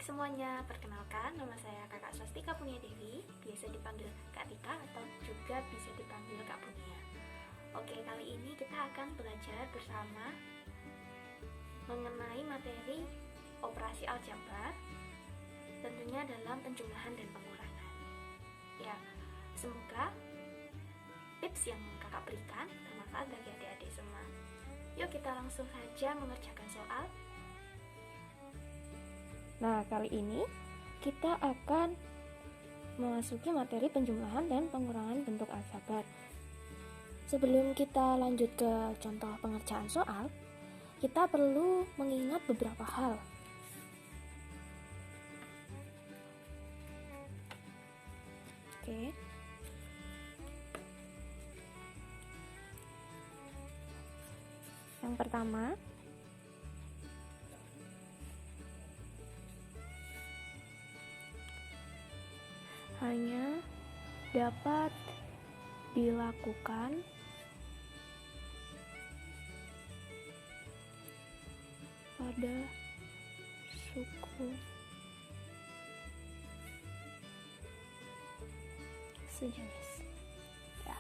semuanya, perkenalkan nama saya Kakak Swastika Punia Dewi, biasa dipanggil Kak Tika atau juga bisa dipanggil Kak Punia. Oke, kali ini kita akan belajar bersama mengenai materi operasi aljabar, tentunya dalam penjumlahan dan pengurangan. Ya, semoga tips yang kakak berikan bermanfaat bagi adik-adik semua. Yuk kita langsung saja mengerjakan soal. Nah, kali ini kita akan memasuki materi penjumlahan dan pengurangan bentuk aljabar. Sebelum kita lanjut ke contoh pengerjaan soal, kita perlu mengingat beberapa hal. Oke. Yang pertama, hanya dapat dilakukan pada suku sejenis. Ya.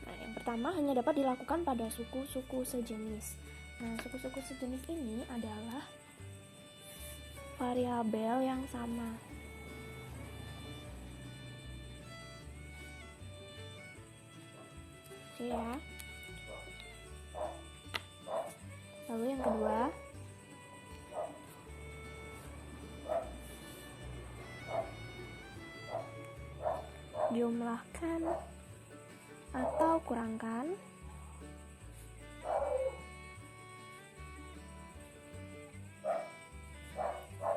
Nah, yang pertama hanya dapat dilakukan pada suku-suku sejenis. Nah, suku-suku sejenis ini adalah variabel yang sama. Oke ya. Lalu yang kedua, jumlahkan atau kurangkan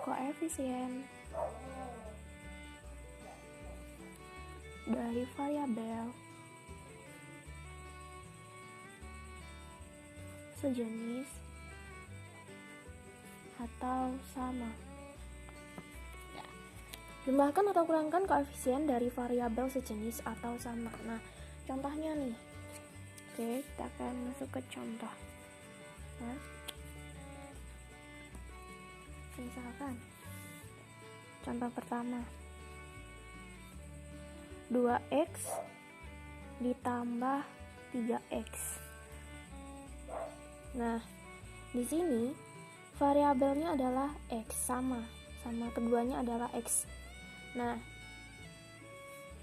koefisien dari variabel sejenis atau sama. Jumlahkan atau kurangkan koefisien dari variabel sejenis atau sama. Nah, contohnya nih. Oke, kita akan masuk ke contoh. Nah, misalkan contoh pertama, 2x ditambah 3x. Nah, di sini variabelnya adalah x, sama keduanya adalah x. Nah,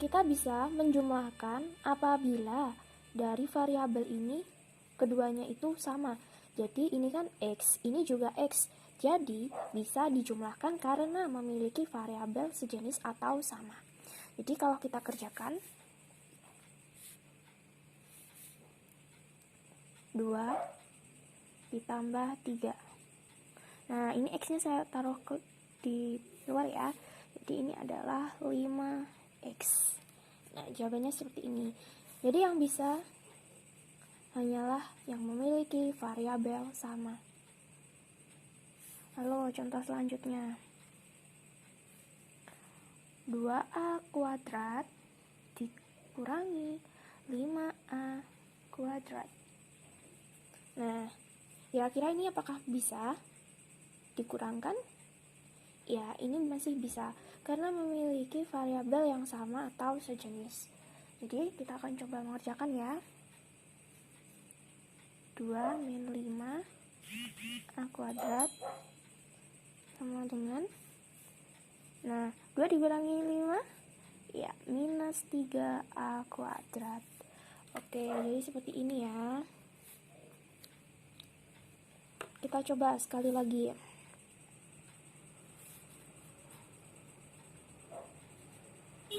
kita bisa menjumlahkan apabila dari variabel ini keduanya itu sama. Jadi ini kan x, ini juga x. Jadi bisa dijumlahkan karena memiliki variabel sejenis atau sama. Jadi kalau kita kerjakan 2 ditambah 3. Nah, ini x-nya saya taruh di luar ya. Jadi ini adalah 5x. Nah, jawabannya seperti ini. Jadi yang bisa hanyalah yang memiliki variabel sama. Lalu contoh selanjutnya, 2a kuadrat dikurangi 5a kuadrat. Nah, kira-kira ini apakah bisa dikurangkan? Ya, ini masih bisa karena memiliki variabel yang sama atau sejenis. Jadi kita akan coba mengerjakan ya. 2 min 5 a kuadrat sama dengan, nah, 2 dikurangi 5, ya, minus 3a kuadrat. Oke, jadi seperti ini ya. Kita coba sekali lagi.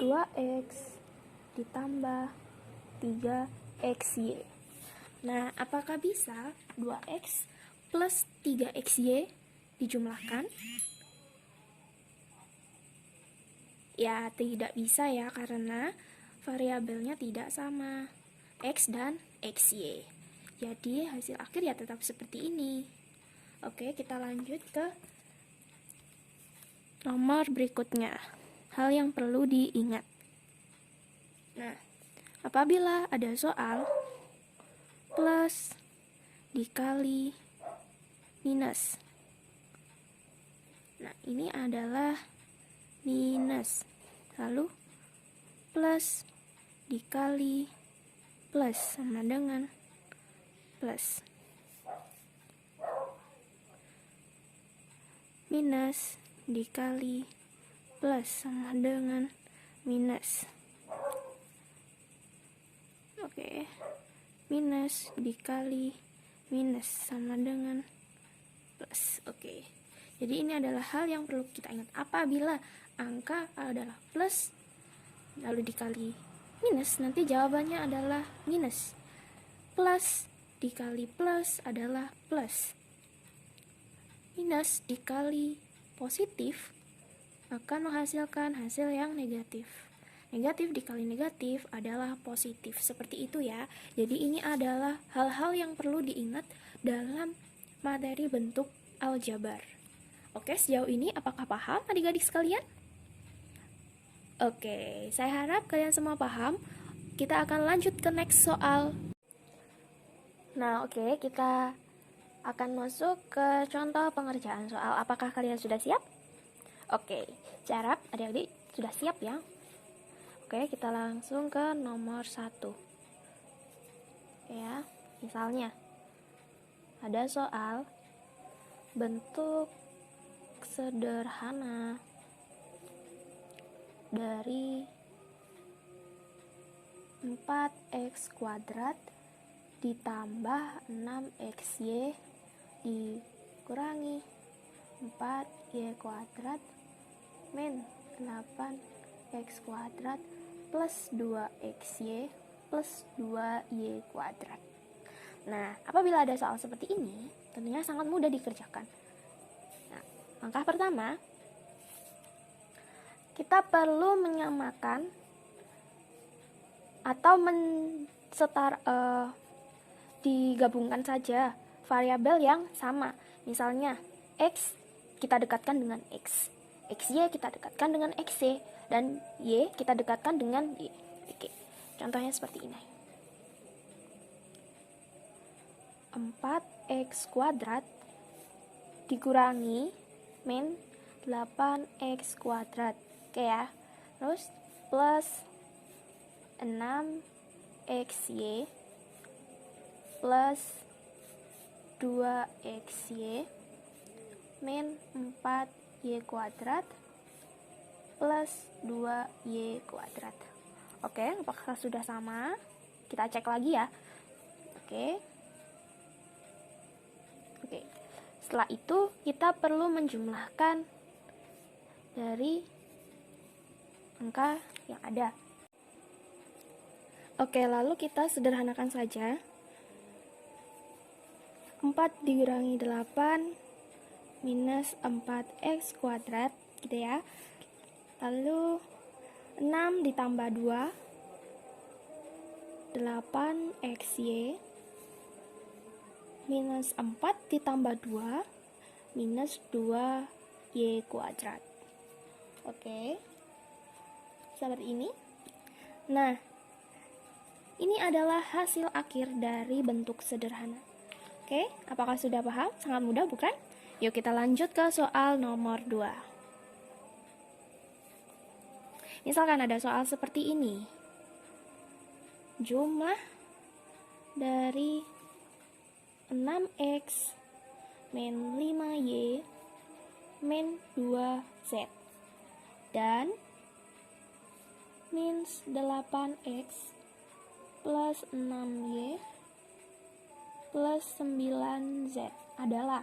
2x ditambah 3xy. Nah, apakah bisa 2x plus 3xy dijumlahkan? Ya, tidak bisa ya, karena variabelnya tidak sama, x dan xy. Jadi hasil akhir ya tetap seperti ini. Oke, kita lanjut ke nomor berikutnya. Hal yang perlu diingat. Nah, apabila ada soal plus dikali minus, Nah, ini adalah minus. Lalu plus dikali plus sama dengan plus. Minus dikali plus sama dengan minus. Oke. Minus dikali minus sama dengan plus. Oke. Jadi ini adalah hal yang perlu kita ingat. Apabila angka adalah plus lalu dikali minus, nanti jawabannya adalah minus. Plus dikali plus adalah plus. Minus dikali positif akan menghasilkan hasil yang negatif. Negatif dikali negatif adalah positif. Seperti itu ya. Jadi ini adalah hal-hal yang perlu diingat dalam materi bentuk aljabar. Oke, sejauh ini apakah paham adik-adik sekalian? Oke, saya harap kalian semua paham. Kita akan lanjut ke next soal. Nah, oke, kita akan masuk ke contoh pengerjaan soal. Apakah kalian sudah siap? Oke, saya harap adik-adik sudah siap ya. Oke, kita langsung ke nomor 1. Ya, misalnya ada soal bentuk sederhana dari 4x kuadrat ditambah 6xy dikurangi 4y kuadrat min 8x kuadrat plus 2xy plus 2y kuadrat. Nah, apabila ada soal seperti ini, tentunya sangat mudah dikerjakan. Nah, langkah pertama, kita perlu menyamakan atau digabungkan saja variabel yang sama. Misalnya, x kita dekatkan dengan x, xy kita dekatkan dengan xy, dan y kita dekatkan dengan y. Oke, contohnya seperti ini. 4x kuadrat dikurangi min 8x kuadrat. Oke ya. Terus plus 6xy plus 2xy min 4y kuadrat plus 2y kuadrat. Oke, apakah sudah sama? Kita cek lagi ya. Oke. Setelah itu kita perlu menjumlahkan dari angka yang ada. Oke, lalu kita sederhanakan saja. 4 dikurangi 8 minus 4x kuadrat, gitu ya. Lalu 6 ditambah 2, 8xy minus 4 ditambah 2 minus 2y kuadrat. Oke, seperti ini. Nah, ini adalah hasil akhir dari bentuk sederhana. Oke, apakah sudah paham? Sangat mudah, bukan? Yuk kita lanjut ke soal nomor 2. Misalkan ada soal seperti ini. Jumlah dari 6x min 5y min 2z dan min 8x plus 6y plus 9z adalah.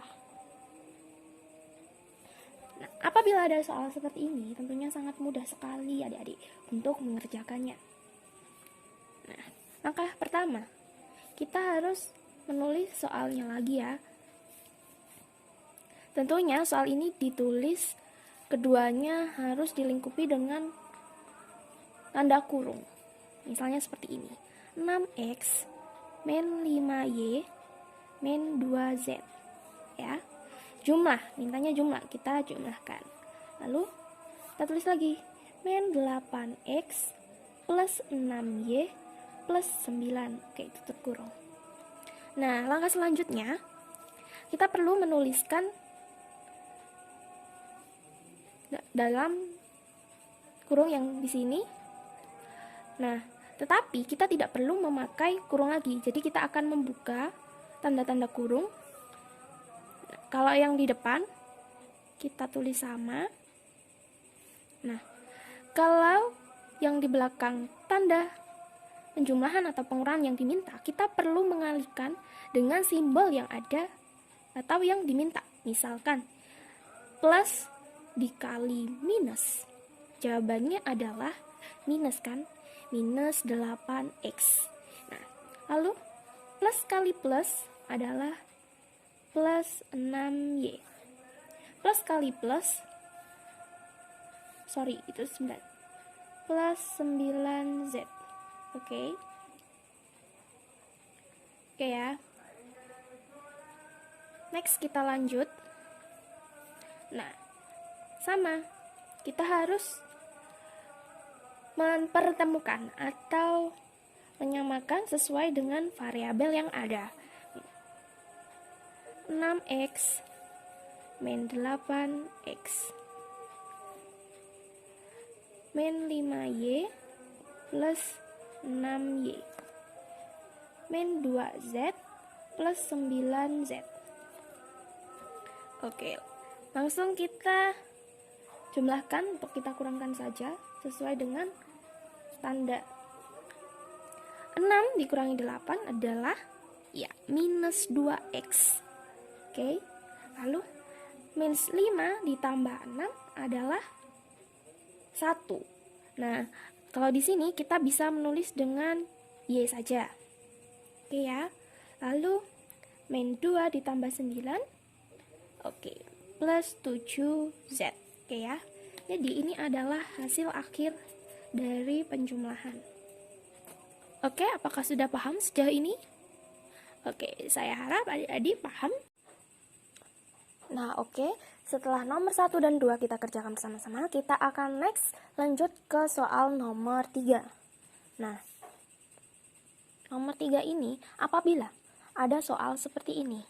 Nah, apabila ada soal seperti ini, tentunya sangat mudah sekali adik-adik untuk mengerjakannya. Nah, langkah pertama, kita harus menulis soalnya lagi ya. Tentunya soal ini ditulis keduanya harus dilingkupi dengan tanda kurung. Misalnya seperti ini. 6x min 5y min 2z. Ya. Jumlah, mintanya jumlah, kita jumlahkan. Lalu kita tulis lagi min 8x plus 6y plus 9. Oke, tutup kurung. Nah, langkah selanjutnya kita perlu menuliskan dalam kurung yang di sini. Nah, tetapi kita tidak perlu memakai kurung lagi. Jadi kita akan membuka tanda-tanda kurung. Kalau yang di depan kita tulis sama. Nah, kalau yang di belakang tanda penjumlahan atau pengurangan yang diminta, kita perlu mengalihkan dengan simbol yang ada atau yang diminta. Misalkan plus dikali minus. Jawabannya adalah minus kan? Minus 8x. Nah, lalu plus kali plus adalah plus 6y. Plus kali plus, itu 9. Plus 9z. Oke ya. Next kita lanjut. Nah, sama. Kita harus mempertemukan atau menyamakan sesuai dengan variabel yang ada. 6x min 8x min 5y plus 6y min 2z plus 9z. Oke, langsung kita jumlahkan, untuk kita kurangkan saja sesuai dengan tanda. 6 dikurangi 8 adalah minus 2x. Oke. Lalu minus 5 ditambah 6 adalah 1. Nah, kalau di sini kita bisa menulis dengan y saja. Oke ya. Lalu min 2 ditambah 9. Oke, plus 7z. Oke ya. Jadi ini adalah hasil akhir dari penjumlahan. Oke, apakah sudah paham sejauh ini? Oke, saya harap adik-adik paham. Nah, oke. Setelah nomor 1 dan 2 kita kerjakan bersama-sama, kita akan next lanjut ke soal nomor 3. Nah, nomor 3 ini apabila ada soal seperti ini.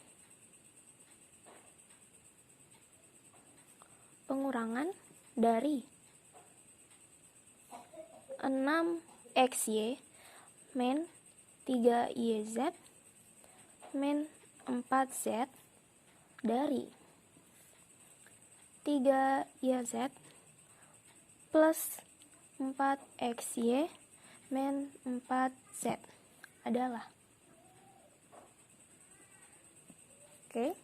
Pengurangan dari 6xy min 3yz min 4z dari 3yz plus 4xy min 4z adalah. Oke.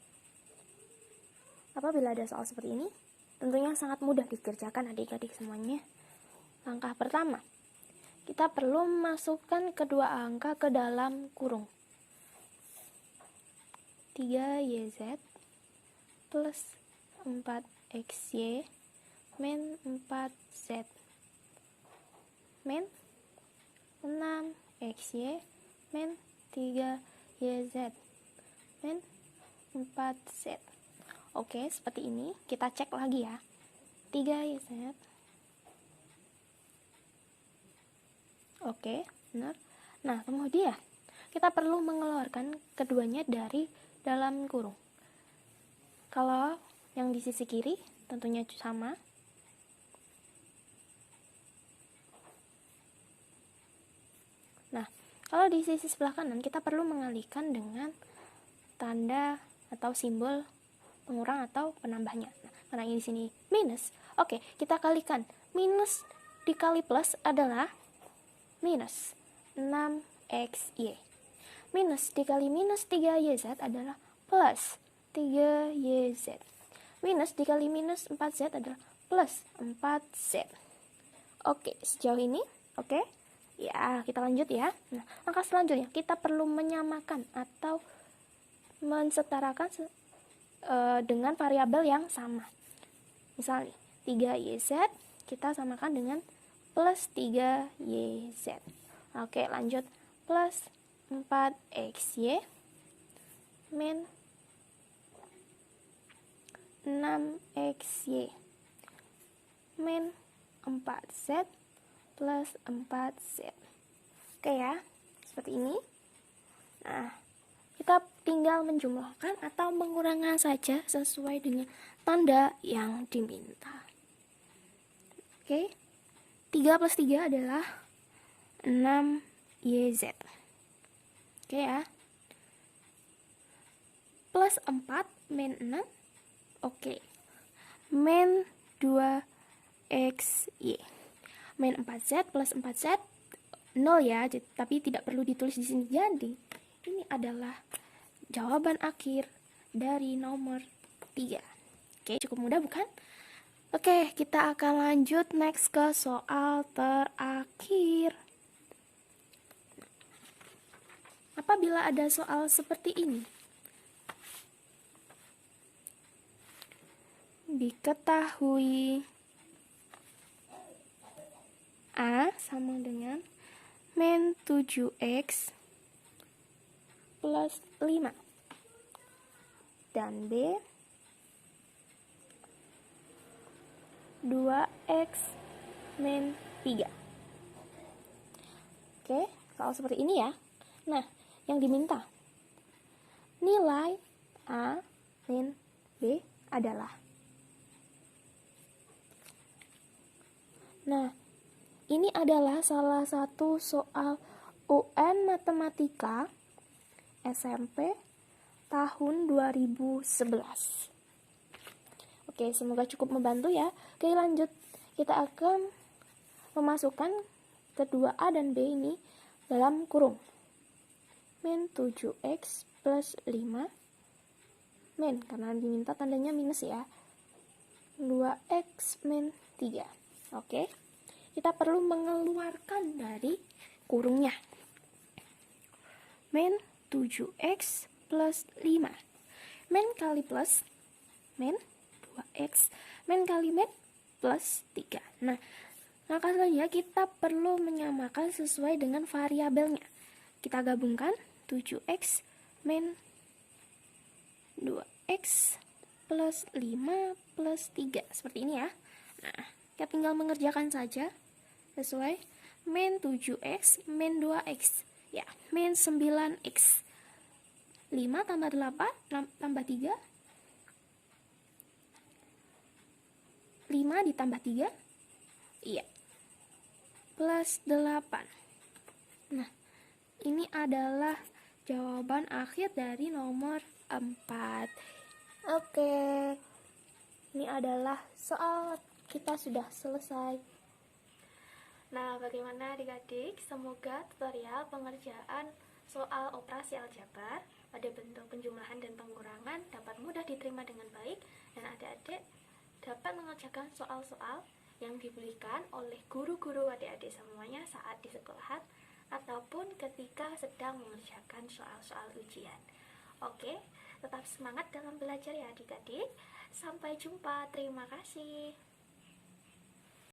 Apabila ada soal seperti ini, tentunya sangat mudah dikerjakan adik-adik semuanya. Langkah pertama, kita perlu memasukkan kedua angka ke dalam kurung. 3yz plus 4xy min 4z min 6xy min 3yz min 4z. Oke, seperti ini. Kita cek lagi ya. 3yz. Oke, benar. Nah, kemudian kita perlu mengeluarkan keduanya dari dalam kurung. Kalau yang di sisi kiri tentunya sama. Nah, kalau di sisi sebelah kanan kita perlu mengalihkan dengan tanda atau simbol pengurang atau penambahnya. Nah, karena ini di sini minus, oke, kita kalikan. Minus dikali plus adalah minus 6xy. Minus dikali minus 3yz adalah plus 3yz. Minus dikali minus 4z adalah plus 4z. Oke, sejauh ini oke. Ya, kita lanjut ya. Nah, langkah selanjutnya kita perlu menyamakan atau mensetarakan dengan variabel yang sama. Misalnya 3yz kita samakan dengan plus 3yz. Oke, lanjut. Plus 4xy min 6xy min 4z plus 4z. Oke ya, seperti ini. Nah, kita tinggal menjumlahkan atau mengurangi saja sesuai dengan tanda yang diminta. Oke, 3 plus 3 adalah 6YZ. Oke ya. Plus 4 min 6. Oke. Min 2XY. Min 4Z plus 4Z 0 ya, tapi tidak perlu ditulis di sini. Jadi, ini adalah jawaban akhir dari nomor 3. Oke, cukup mudah bukan? Oke, kita akan lanjut next ke soal terakhir. Apabila ada soal seperti ini, diketahui A sama dengan min 7X plus 5 dan B 2X min 3. Oke, soal seperti ini ya. Nah, yang diminta nilai A min B adalah. Nah, ini adalah salah satu soal UN Matematika SMP tahun 2011. Oke, semoga cukup membantu ya. Oke, lanjut. Kita akan memasukkan kedua A dan B ini dalam kurung. Min 7X plus 5 min, karena diminta tandanya minus ya. 2X min 3. Oke, kita perlu mengeluarkan dari kurungnya. Min 7X plus 5. Min kali plus min 2X. Min kali min plus 3. Nah, langkah selanjutnya kita perlu menyamakan sesuai dengan variabelnya. Kita gabungkan 7X min 2X plus 5 plus 3. Seperti ini ya. Nah, kita tinggal mengerjakan saja sesuai. Min 7X min 2X. Ya, min 9X. 5 tambah 8 tambah 3. 5 ditambah 3. Iya. Plus 8. Nah, ini adalah jawaban akhir dari nomor 4. Oke. Ini adalah soal kita sudah selesai. Nah, bagaimana adik-adik? Semoga tutorial pengerjaan soal operasi aljabar pada bentuk penjumlahan dan pengurangan dapat mudah diterima dengan baik, dan adik-adik dapat mengerjakan soal-soal yang diberikan oleh guru-guru adik-adik semuanya saat di sekolahan ataupun ketika sedang mengerjakan soal-soal ujian. Oke, tetap semangat dalam belajar ya adik-adik. Sampai jumpa, terima kasih.